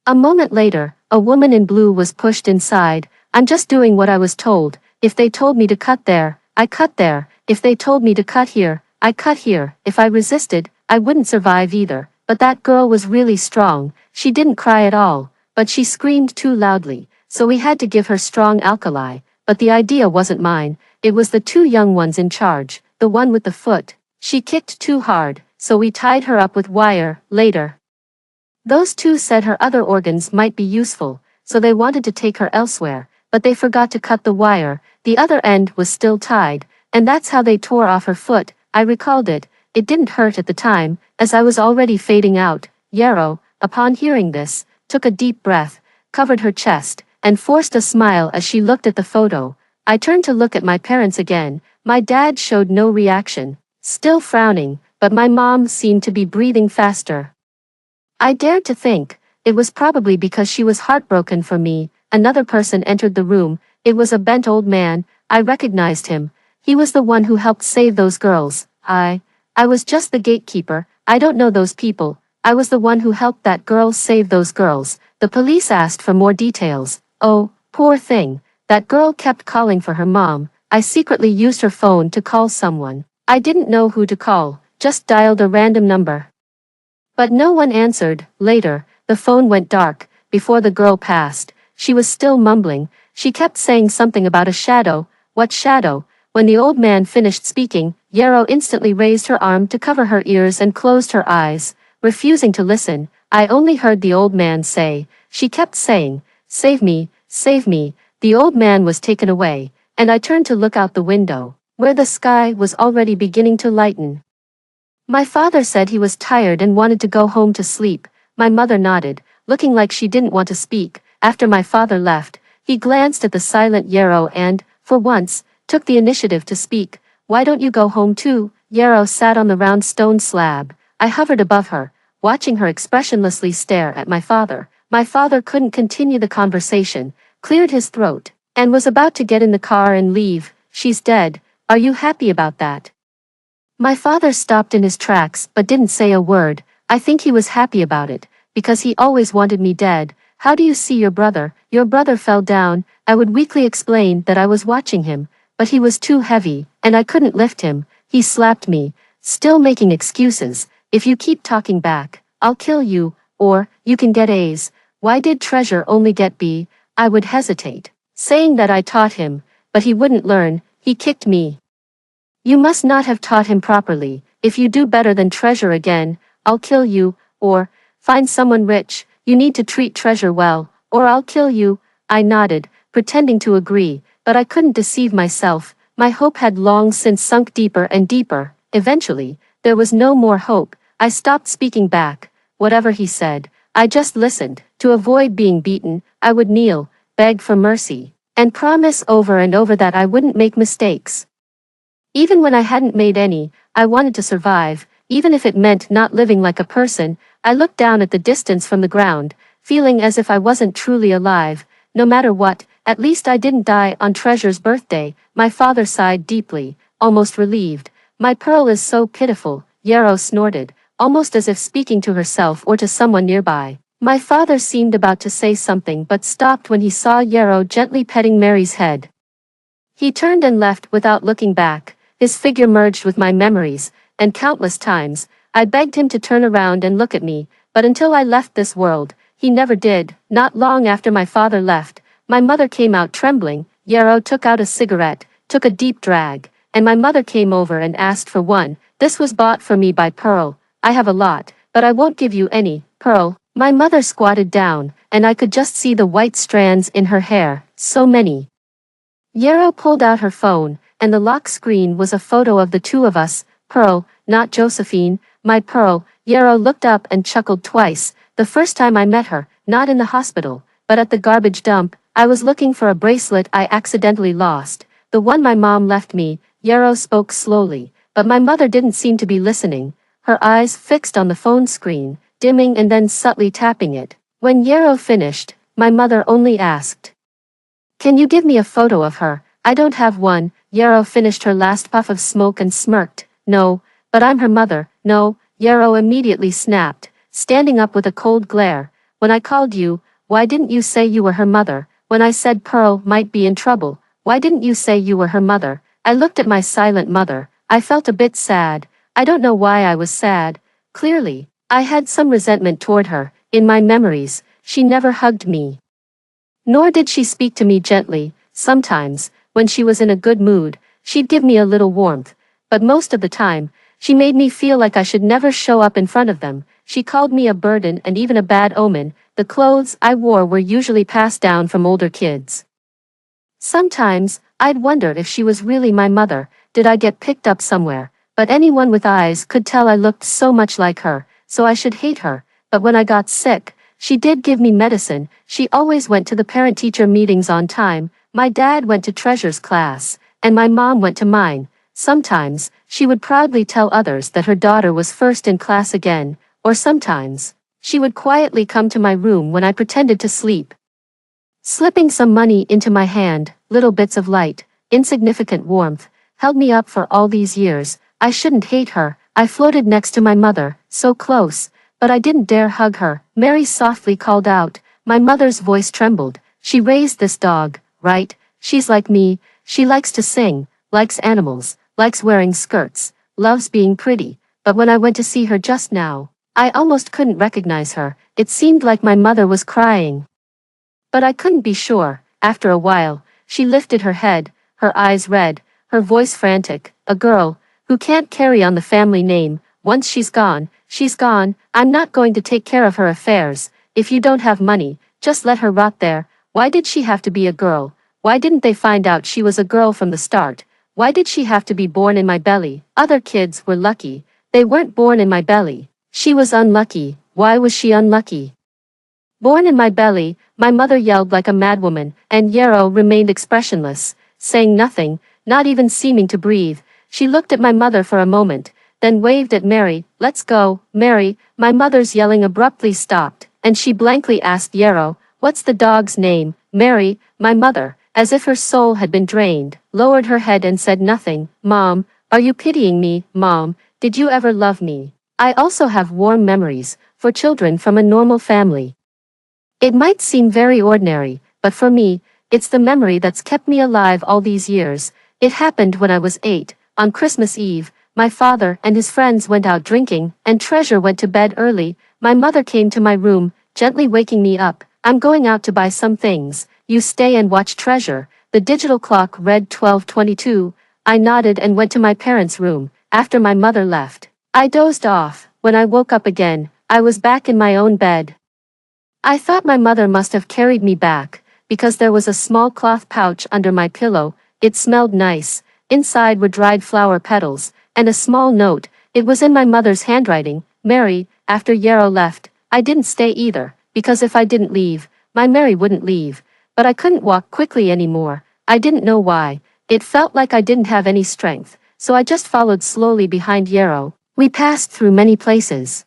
A moment later, a woman in blue was pushed inside. "I'm just doing what I was told. If they told me to cut there, I cut there. If they told me to cut here, I cut here. If I resisted, I wouldn't survive either." But that girl was really strong. She didn't cry at all, but she screamed too loudly, so we had to give her strong alkali. But the idea wasn't mine, it was the two young ones in charge, the one with the foot. She kicked too hard, so we tied her up with wire. Later, those two said her other organs might be useful, so they wanted to take her elsewhere, but they forgot to cut the wire. The other end was still tied, and that's how they tore off her foot. I recalled it. It didn't hurt at the time, as I was already fading out. Yarrow, upon hearing this, took a deep breath, covered her chest, and forced a smile as she looked at the photo. I turned to look at my parents again. My dad showed no reaction, still frowning, but my mom seemed to be breathing faster. I dared to think, it was probably because she was heartbroken for me. Another person entered the room. It was a bent old man. I recognized him. He was the one who helped save those girls. I was just the gatekeeper. I don't know those people. I was the one who helped that girl save those girls. The police asked for more details. Oh, poor thing. That girl kept calling for her mom. I secretly used her phone to call someone. I didn't know who to call, just dialed a random number. But no one answered. Later, the phone went dark. Before the girl passed, she was still mumbling. She kept saying something about a shadow. What shadow? When the old man finished speaking, Yarrow instantly raised her arm to cover her ears and closed her eyes, refusing to listen. I only heard the old man say. She kept saying, "Save me, save me." The old man was taken away, and I turned to look out the window, where the sky was already beginning to lighten. My father said he was tired and wanted to go home to sleep. My mother nodded, looking like she didn't want to speak. After my father left, he glanced at the silent Yarrow and, for once, took the initiative to speak. "Why don't you go home too?" Yarrow sat on the round stone slab. I hovered above her, watching her expressionlessly stare at my father. My father couldn't continue the conversation, cleared his throat, and was about to get in the car and leave. "She's dead. Are you happy about that?" My father stopped in his tracks but didn't say a word. I think he was happy about it, because he always wanted me dead. "How do you see your brother?" "Your brother fell down." I would weakly explain that I was watching him, but he was too heavy, and I couldn't lift him. He slapped me, still making excuses. "If you keep talking back, I'll kill you, or, you can get A's." Why did Treasure only get B? I would hesitate, saying that I taught him, but he wouldn't learn. He kicked me. "You must not have taught him properly. If you do better than Treasure again, I'll kill you, or, find someone rich. You need to treat Treasure well, or I'll kill you." I nodded, pretending to agree, but I couldn't deceive myself. My hope had long since sunk deeper and deeper. Eventually, there was no more hope. I stopped speaking back. Whatever he said, I just listened. To avoid being beaten, I would kneel, beg for mercy, and promise over and over that I wouldn't make mistakes. Even when I hadn't made any, I wanted to survive, even if it meant not living like a person. I looked down at the distance from the ground, feeling as if I wasn't truly alive. No matter what, at least I didn't die on Treasure's birthday. My father sighed deeply, almost relieved. "My Pearl is so pitiful," Yarrow snorted, almost as if speaking to herself or to someone nearby. My father seemed about to say something but stopped when he saw Yarrow gently petting Mary's head. He turned and left without looking back. His figure merged with my memories, and countless times, I begged him to turn around and look at me, but until I left this world, he never did. Not long after my father left, my mother came out trembling. Yarrow took out a cigarette, took a deep drag, and my mother came over and asked for one. "This was bought for me by Pearl. I have a lot, but I won't give you any." "Pearl?" My mother squatted down, and I could just see the white strands in her hair. "So many." Yarrow pulled out her phone, and the lock screen was a photo of the two of us. "Pearl, not Josephine, my Pearl." Yarrow looked up and chuckled twice. "The first time I met her, not in the hospital, but at the garbage dump. I was looking for a bracelet I accidentally lost, The one my mom left me, Yarrow spoke slowly, but my mother didn't seem to be listening, her eyes fixed on the phone screen, dimming and then subtly tapping it. When Yarrow finished, my mother only asked, "Can you give me a photo of her?" "I don't have one." Yarrow finished her last puff of smoke and smirked. "No, but I'm her mother." "No," Yarrow immediately snapped, standing up with a cold glare. "When I called you, why didn't you say you were her mother? When I said Pearl might be in trouble, why didn't you say you were her mother?" I looked at my silent mother. I felt a bit sad. I don't know why I was sad. Clearly, I had some resentment toward her. In my memories, she never hugged me. Nor did she speak to me gently. Sometimes, when she was in a good mood, she'd give me a little warmth. But most of the time, she made me feel like I should never show up in front of them. She called me a burden and even a bad omen. The clothes I wore were usually passed down from older kids. Sometimes, I'd wonder if she was really my mother. Did I get picked up somewhere? But anyone with eyes could tell I looked so much like her, so I should hate her. But when I got sick, she did give me medicine. She always went to the parent-teacher meetings on time. My dad went to Treasure's class, and my mom went to mine. Sometimes, she would proudly tell others that her daughter was first in class again, or sometimes, she would quietly come to my room when I pretended to sleep, slipping some money into my hand. Little bits of light, insignificant warmth, held me up for all these years. I shouldn't hate her. I floated next to my mother, so close, but I didn't dare hug her. Mary softly called out. My mother's voice trembled. She raised this dog, right? She's like me. She likes to sing, likes animals, likes wearing skirts, loves being pretty. But when I went to see her just now, I almost couldn't recognize her. It seemed like my mother was crying. But I couldn't be sure. After a while, she lifted her head, her eyes red, her voice frantic. A girl, who can't carry on the family name. Once she's gone, she's gone. I'm not going to take care of her affairs. If you don't have money, just let her rot there. Why did she have to be a girl? Why didn't they find out she was a girl from the start? Why did she have to be born in my belly? Other kids were lucky. They weren't born in my belly. She was unlucky. Why was she unlucky? Born in my belly, my mother yelled like a madwoman, and Yarrow remained expressionless, saying nothing, not even seeming to breathe. She looked at my mother for a moment, then waved at Mary. "Let's go." Mary, my mother's yelling abruptly stopped, and she blankly asked Yarrow, "What's the dog's name?" Mary, my mother, as if her soul had been drained, lowered her head and said nothing. "Mom, are you pitying me? Mom, did you ever love me?" I also have warm memories, for children from a normal family. It might seem very ordinary, but for me, it's the memory that's kept me alive all these years. It happened when I was 8, on Christmas Eve. My father and his friends went out drinking, and Treasure went to bed early. My mother came to my room, gently waking me up. "I'm going out to buy some things. You stay and watch Treasure." The digital clock read 12:22. I nodded and went to my parents' room. After my mother left, I dozed off. When I woke up again, I was back in my own bed. I thought my mother must have carried me back, because there was a small cloth pouch under my pillow. It smelled nice. Inside were dried flower petals, and a small note. It was in my mother's handwriting. "Mary." After Yarrow left, I didn't stay either, because if I didn't leave, my Mary wouldn't leave. But I couldn't walk quickly anymore. I didn't know why. It felt like I didn't have any strength, so I just followed slowly behind Yarrow. We passed through many places,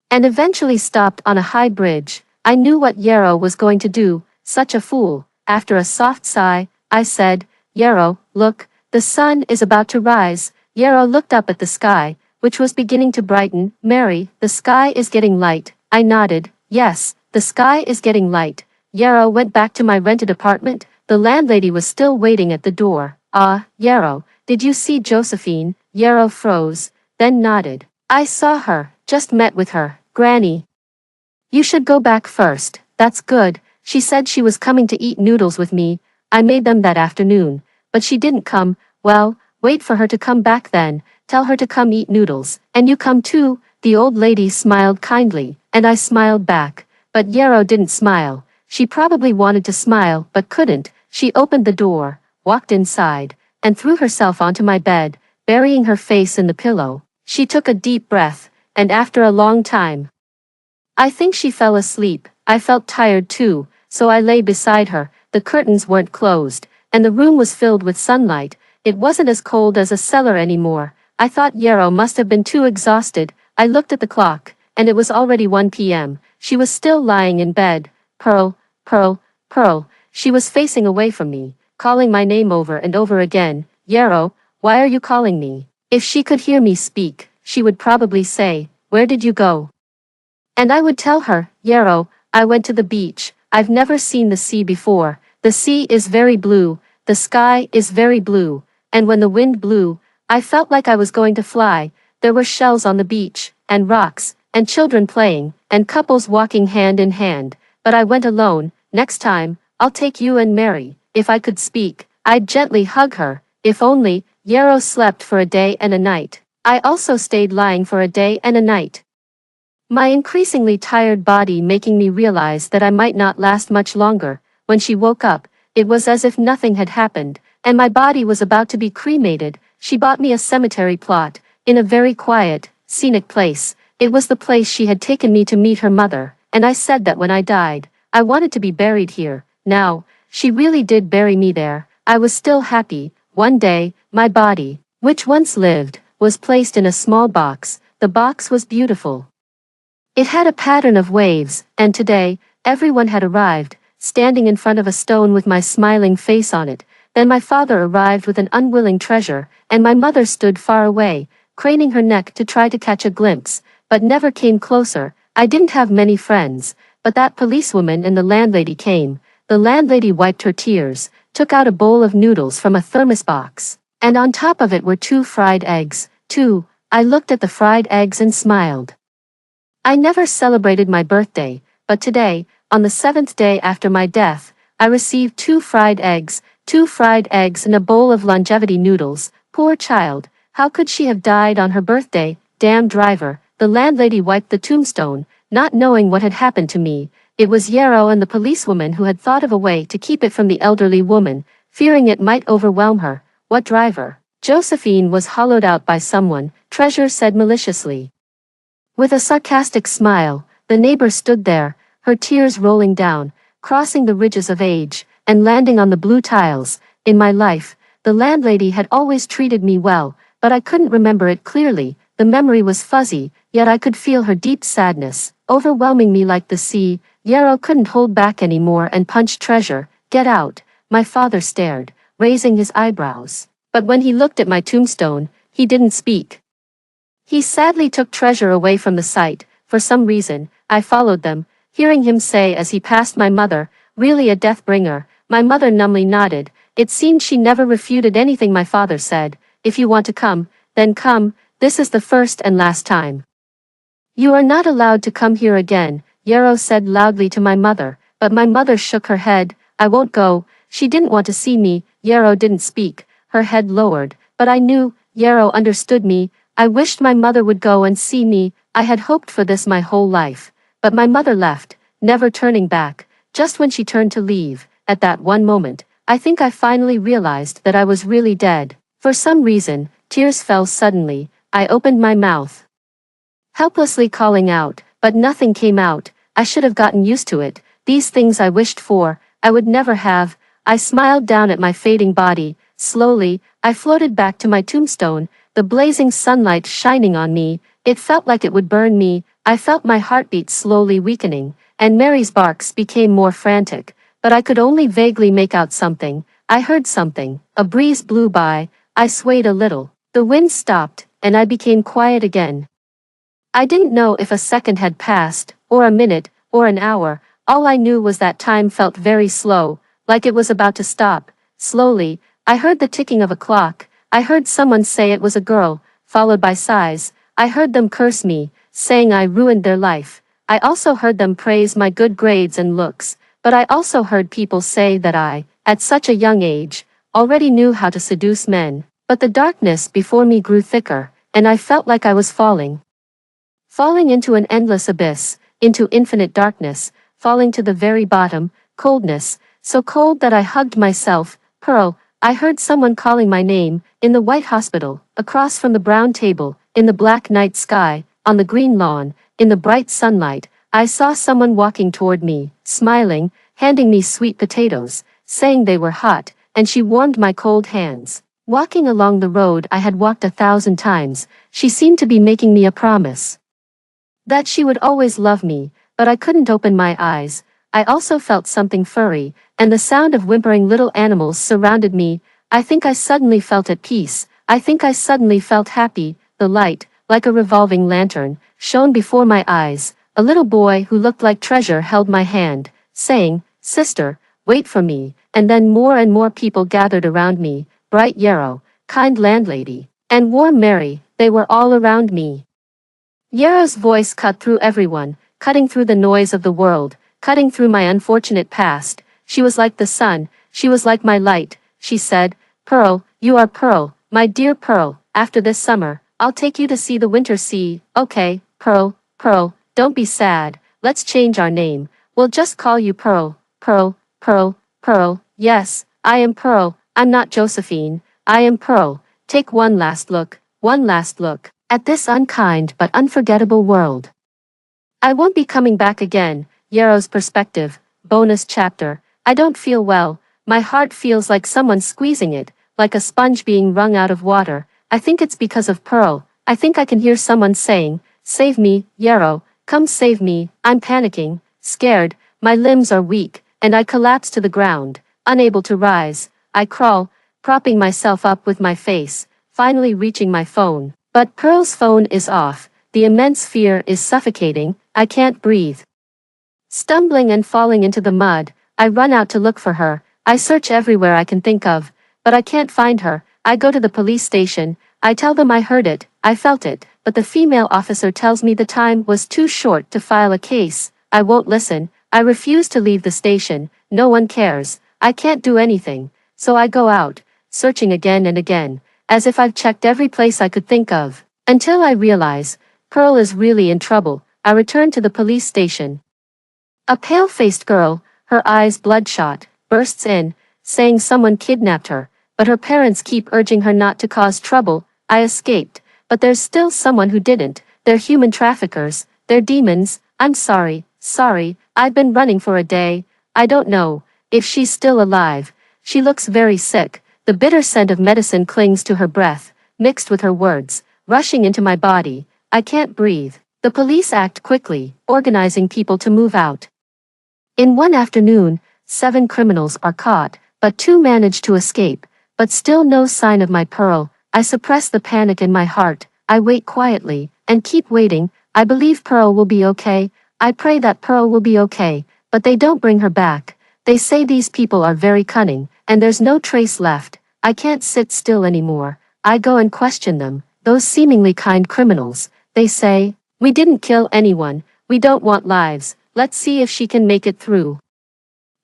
and eventually stopped on a high bridge. I knew what Yarrow was going to do. Such a fool. After a soft sigh, I said, "Yarrow, look, the sun is about to rise." Yarrow looked up at the sky, which was beginning to brighten. "Mary, the sky is getting light." I nodded. "Yes, the sky is getting light." Yarrow went back to my rented apartment. The landlady was still waiting at the door. "Ah, Yarrow, did you see Josephine?" Yarrow froze, then nodded. "I saw her, just met with her, Granny." "You should go back first." "That's good. She said she was coming to eat noodles with me. I made them that afternoon, but she didn't come." "Well, wait for her to come back then. Tell her to come eat noodles. And you come too." The old lady smiled kindly, and I smiled back. But Yarrow didn't smile. She probably wanted to smile, but couldn't. She opened the door, walked inside, and threw herself onto my bed, burying her face in the pillow. She took a deep breath, and after a long time, I think she fell asleep. I felt tired too, so I lay beside her. The curtains weren't closed. and the room was filled with sunlight. It wasn't as cold as a cellar anymore. I thought Yarrow must have been too exhausted. I looked at the clock, and it was already 1 p.m. She was still lying in bed. Pearl, Pearl, Pearl. She was facing away from me, calling my name over and over again. Yarrow, why are you calling me? If she could hear me speak, she would probably say, where did you go? And I would tell her, Yarrow, I went to the beach. I've never seen the sea before. The sea is very blue. The sky is very blue. And when the wind blew, I felt like I was going to fly. There were shells on the beach, and rocks, and children playing, and couples walking hand in hand. But I went alone. Next time, I'll take you and Mary. If I could speak, I'd gently hug her. If only. Yarrow slept for a day and a night. I also stayed lying for a day and a night. My increasingly tired body making me realize that I might not last much longer. When she woke up, it was as if nothing had happened, and my body was about to be cremated. She bought me a cemetery plot, in a very quiet, scenic place. It was the place she had taken me to meet her mother, and I said that when I died, I wanted to be buried here. Now, she really did bury me there. I was still happy. One day, my body, which once lived, was placed in a small box. The box was beautiful. It had a pattern of waves, and today, everyone had arrived, standing in front of a stone with my smiling face on it. Then my father arrived with an unwilling treasure, and my mother stood far away, craning her neck to try to catch a glimpse, but never came closer. I didn't have many friends, but that policewoman and the landlady came. The landlady wiped her tears, took out a bowl of noodles from a thermos box, and on top of it were 2 fried eggs. 2. I looked at the fried eggs and smiled. I never celebrated my birthday, but today, on the 7th day after my death, I received 2 fried eggs, 2 fried eggs and a bowl of longevity noodles. Poor child, how could she have died on her birthday? Damn driver. The landlady wiped the tombstone, not knowing what had happened to me. It was Yarrow and the policewoman who had thought of a way to keep it from the elderly woman, fearing it might overwhelm her. What driver? Josephine was hollowed out by someone, Treasure said maliciously. With a sarcastic smile, the neighbor stood there, her tears rolling down, crossing the ridges of age, and landing on the blue tiles. In my life, the landlady had always treated me well, but I couldn't remember it clearly. The memory was fuzzy, yet I could feel her deep sadness, overwhelming me like the sea. Yarrow couldn't hold back anymore and punched Treasure. Get out. My father stared, raising his eyebrows. But when he looked at my tombstone, he didn't speak. He sadly took Treasure away from the site. For some reason, I followed them, hearing him say as he passed my mother, really a death-bringer. My mother numbly nodded. It seemed she never refuted anything my father said. If you want to come, then come. This is the first and last time. You are not allowed to come here again, Yarrow said loudly to my mother, but my mother shook her head. I won't go. She didn't want to see me. Yarrow didn't speak, her head lowered, but I knew, Yarrow understood me. I wished my mother would go and see me. I had hoped for this my whole life. But my mother left, never turning back. Just when she turned to leave, at that one moment, I think I finally realized that I was really dead. For some reason, tears fell suddenly. I opened my mouth, helplessly calling out, but nothing came out. I should have gotten used to it. These things I wished for, I would never have. I smiled down at my fading body. Slowly, I floated back to my tombstone, the blazing sunlight shining on me. It felt like it would burn me. I felt my heartbeat slowly weakening, and Mary's barks became more frantic, but I could only vaguely make out something. I heard something. A breeze blew by. I swayed a little. The wind stopped, and I became quiet again. I didn't know if a second had passed, or a minute, or an hour. All I knew was that time felt very slow, like it was about to stop. Slowly, I heard the ticking of a clock. I heard someone say it was a girl, followed by sighs. I heard them curse me, saying I ruined their life. I also heard them praise my good grades and looks, but I also heard people say that I, at such a young age, already knew how to seduce men. But the darkness before me grew thicker, and I felt like I was falling. Falling into an endless abyss, into infinite darkness, falling to the very bottom, coldness, so cold that I hugged myself. Pearl, I heard someone calling my name, in the white hospital, across from the brown table, in the black night sky, on the green lawn, in the bright sunlight. I saw someone walking toward me, smiling, handing me sweet potatoes, saying they were hot. and she warmed my cold hands. Walking along the road I had walked 1,000 times, she seemed to be making me a promise that she would always love me, but I couldn't open my eyes. I also felt something furry, and the sound of whimpering little animals surrounded me. I think I suddenly felt at peace. I think I suddenly felt happy. The light, like a revolving lantern, shone before my eyes. A little boy who looked like treasure held my hand, saying, "Sister, wait for me," and then more and more people gathered around me. Bright Yarrow, kind landlady, and warm Mary, they were all around me. Yarrow's voice cut through everyone, cutting through the noise of the world, cutting through my unfortunate past. She was like the sun, she was like my light. She said, "Pearl, you are Pearl, my dear Pearl. After this summer, I'll take you to see the winter sea." "Okay, Pearl, Pearl, don't be sad. Let's change our name. We'll just call you Pearl, Pearl, Pearl, Pearl. Yes, I am Pearl. I'm not Josephine. I am Pearl. Take one last look at this unkind but unforgettable world. I won't be coming back again." Yarrow's perspective. Bonus chapter. I don't feel well. My heart feels like someone squeezing it, like a sponge being wrung out of water. I think it's because of Pearl. I think I can hear someone saying, "Save me, Yarrow, come save me." I'm panicking, scared, my limbs are weak, and I collapse to the ground, unable to rise. I crawl, propping myself up with my face, finally reaching my phone. But Pearl's phone is off. The immense fear is suffocating. I can't breathe. Stumbling and falling into the mud, I run out to look for her. I search everywhere I can think of, but I can't find her. I go to the police station. I tell them I heard it, I felt it, but the female officer tells me the time was too short to file a case. I won't listen. I refuse to leave the station. No one cares. I can't do anything. So I go out, searching again and again, as if I've checked every place I could think of, until I realize Pearl is really in trouble. I return to the police station. A pale-faced girl, her eyes bloodshot, bursts in, saying someone kidnapped her, but her parents keep urging her not to cause trouble. I escaped, but there's still someone who didn't. They're human traffickers, they're demons. I'm sorry, I've been running for a day. I don't know if she's still alive. She looks very sick. The bitter scent of medicine clings to her breath, mixed with her words, rushing into my body. I can't breathe. The police act quickly, organizing people to move out. In one afternoon, 7 criminals are caught, but 2 manage to escape, but still no sign of my Pearl. I suppress the panic in my heart. I wait quietly, and keep waiting. I believe Pearl will be okay. I pray that Pearl will be okay, but they don't bring her back. They say these people are very cunning, and there's no trace left. I can't sit still anymore. I go and question them, those seemingly kind criminals. They say, "We didn't kill anyone. We don't want lives. Let's see if she can make it through."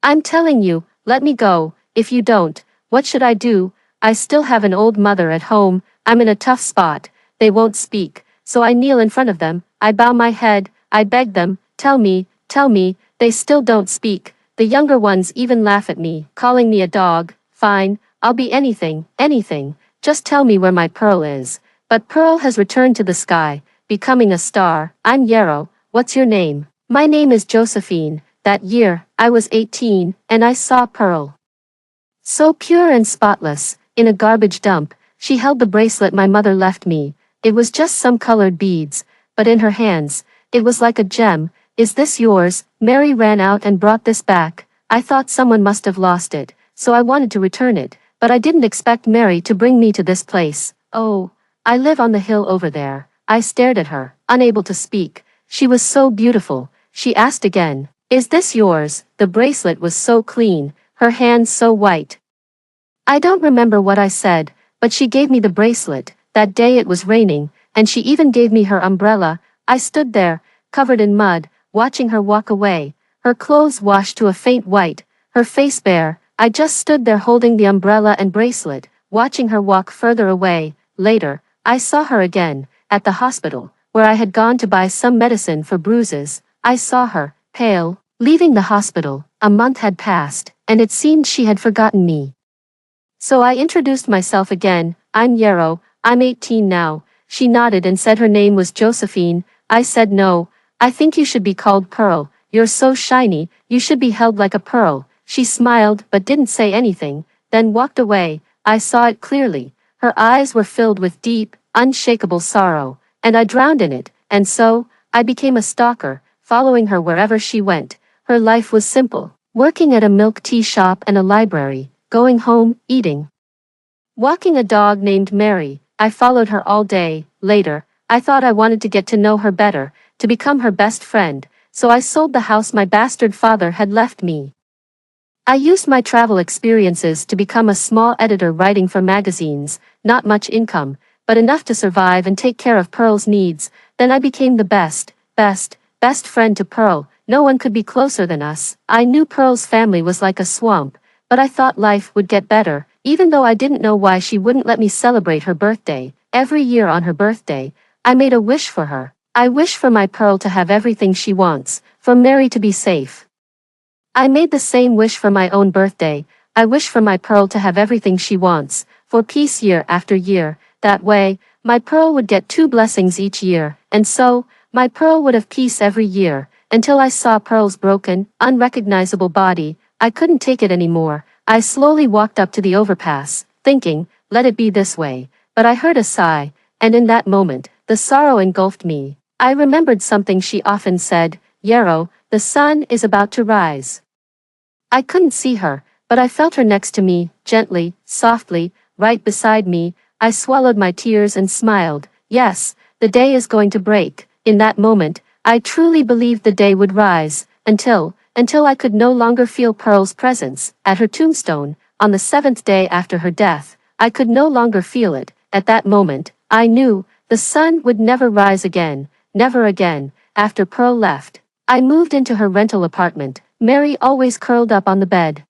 I'm telling you, let me go. If you don't, what should I do? I still have an old mother at home. I'm in a tough spot. They won't speak, so I kneel in front of them. I bow my head. I beg them, tell me. They still don't speak. The younger ones even laugh at me, calling me a dog. Fine, I'll be anything. Just tell me where my Pearl is. But Pearl has returned to the sky, becoming a star. I'm Yarrow. What's your name? My name is Josephine. That year, I was 18, and I saw Pearl. So pure and spotless, in a garbage dump. She held the bracelet my mother left me. It was just some colored beads, but in her hands, it was like a gem. "Is this yours?" Mary ran out and brought this back. I thought someone must have lost it, so I wanted to return it, but I didn't expect Mary to bring me to this place. "Oh, I live on the hill over there." I stared at her, unable to speak. She was so beautiful. She asked again, "Is this yours?" The bracelet was so clean, her hands so white. I don't remember what I said, but she gave me the bracelet. That day it was raining, and she even gave me her umbrella. I stood there, covered in mud, watching her walk away, her clothes washed to a faint white, her face bare. I just stood there holding the umbrella and bracelet, watching her walk further away. Later, I saw her again, at the hospital, where I had gone to buy some medicine for bruises. I saw her, pale, leaving the hospital. A month had passed, and it seemed she had forgotten me. So I introduced myself again. "I'm Yarrow. I'm 18 now." She nodded and said her name was Josephine. I said no. "I think you should be called Pearl. You're so shiny, you should be held like a pearl." She smiled but didn't say anything. then walked away. I saw it clearly. Her eyes were filled with deep, unshakable sorrow, and I drowned in it, and so, I became a stalker, following her wherever she went. Her life was simple, working at a milk tea shop and a library, going home, eating, walking a dog named Mary. I followed her all day. Later, I thought I wanted to get to know her better, to become her best friend, so I sold the house my bastard father had left me. I used my travel experiences to become a small editor writing for magazines, not much income, but enough to survive and take care of Pearl's needs. Then I became the best friend to Pearl. No one could be closer than us. I knew Pearl's family was like a swamp, but I thought life would get better, even though I didn't know why she wouldn't let me celebrate her birthday. Every year on her birthday, I made a wish for her. I wish for my Pearl to have everything she wants, for Mary to be safe. I made the same wish for my own birthday. I wish for my Pearl to have everything she wants, for peace year after year. That way, my Pearl would get 2 blessings each year, and so, my Pearl would have peace every year, until I saw Pearl's broken, unrecognizable body. I couldn't take it anymore. I slowly walked up to the overpass, thinking, let it be this way. But I heard a sigh, and in that moment, the sorrow engulfed me. I remembered something she often said, Yarrow, the sun is about to rise. I couldn't see her, but I felt her next to me, gently, softly, right beside me. I swallowed my tears and smiled. Yes, the day is going to break. In that moment, I truly believed the day would rise, until I could no longer feel Pearl's presence. At her tombstone, on the 7th day after her death, I could no longer feel it. At that moment, I knew, the sun would never rise again, never again. After Pearl left, I moved into her rental apartment. Mary always curled up on the bed.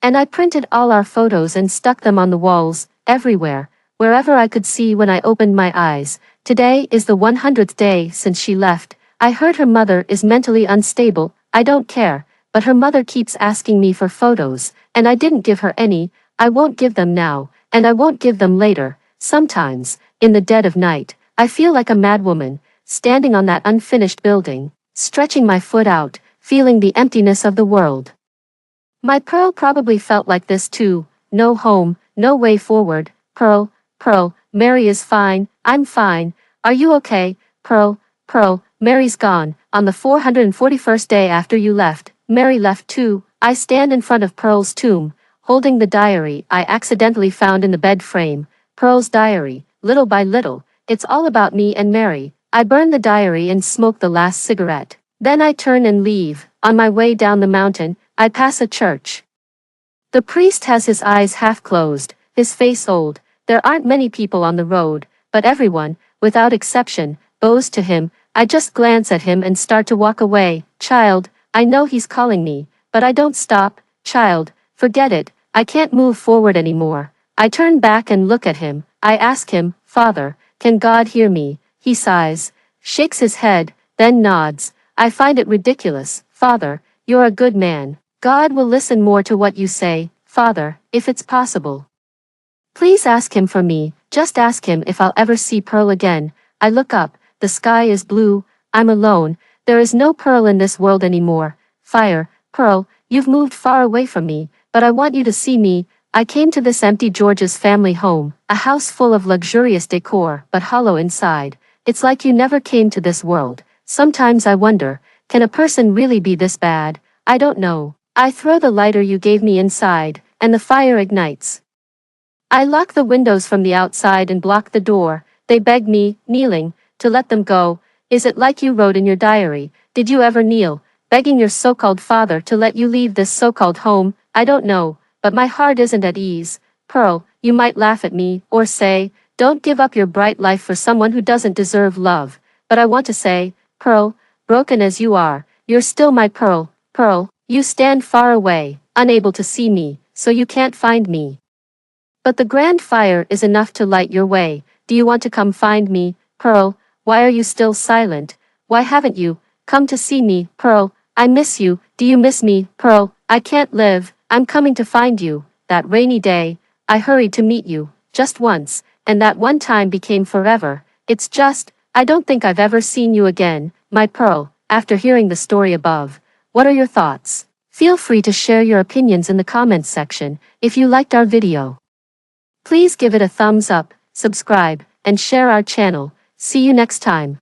And I printed all our photos and stuck them on the walls, everywhere, wherever I could see when I opened my eyes. Today is the 100th day since she left. I heard her mother is mentally unstable. I don't care, but her mother keeps asking me for photos, and I didn't give her any. I won't give them now, and I won't give them later. Sometimes, in the dead of night, I feel like a madwoman, standing on that unfinished building, stretching my foot out, feeling the emptiness of the world. My Pearl probably felt like this too. No home, no way forward. Pearl, Mary is fine, I'm fine. Are you okay? Pearl, Mary's gone. On the 441st day after you left, Mary left too. I stand in front of Pearl's tomb, holding the diary I accidentally found in the bed frame. Pearl's diary, little by little. It's all about me and Mary. I burn the diary and smoke the last cigarette. Then I turn and leave. On my way down the mountain, I pass a church. The priest has his eyes half closed, his face old. There aren't many people on the road, but everyone, without exception, bows to him. I just glance at him and start to walk away. Child, I know he's calling me, but I don't stop. Child, forget it, I can't move forward anymore. I turn back and look at him. I ask him, Father, can God hear me? He sighs, shakes his head, then nods. I find it ridiculous. Father, you're a good man. God will listen more to what you say, Father, if it's possible. Please ask him for me, just ask him if I'll ever see Pearl again. I look up, the sky is blue, I'm alone, there is no Pearl in this world anymore. Fire, Pearl, you've moved far away from me, but I want you to see me. I came to this empty George's family home, a house full of luxurious decor, but hollow inside. It's like you never came to this world. Sometimes I wonder, can a person really be this bad? I don't know. I throw the lighter you gave me inside, and the fire ignites. I lock the windows from the outside and block the door. They beg me, kneeling, to let them go. Is it like you wrote in your diary? Did you ever kneel, begging your so-called father to let you leave this so-called home? I don't know, but my heart isn't at ease. Pearl, you might laugh at me, or say, don't give up your bright life for someone who doesn't deserve love. But I want to say, Pearl, broken as you are, you're still my Pearl. Pearl, you stand far away, unable to see me, so you can't find me. But the grand fire is enough to light your way. Do you want to come find me? Pearl, why are you still silent? Why haven't you come to see me? Pearl, I miss you. Do you miss me? Pearl, I can't live. I'm coming to find you. That rainy day, I hurried to meet you, just once, and that one time became forever. It's just, I don't think I've ever seen you again, my Pearl. After hearing the story above, what are your thoughts? Feel free to share your opinions in the comments section if you liked our video. Please give it a thumbs up, subscribe, and share our channel. See you next time.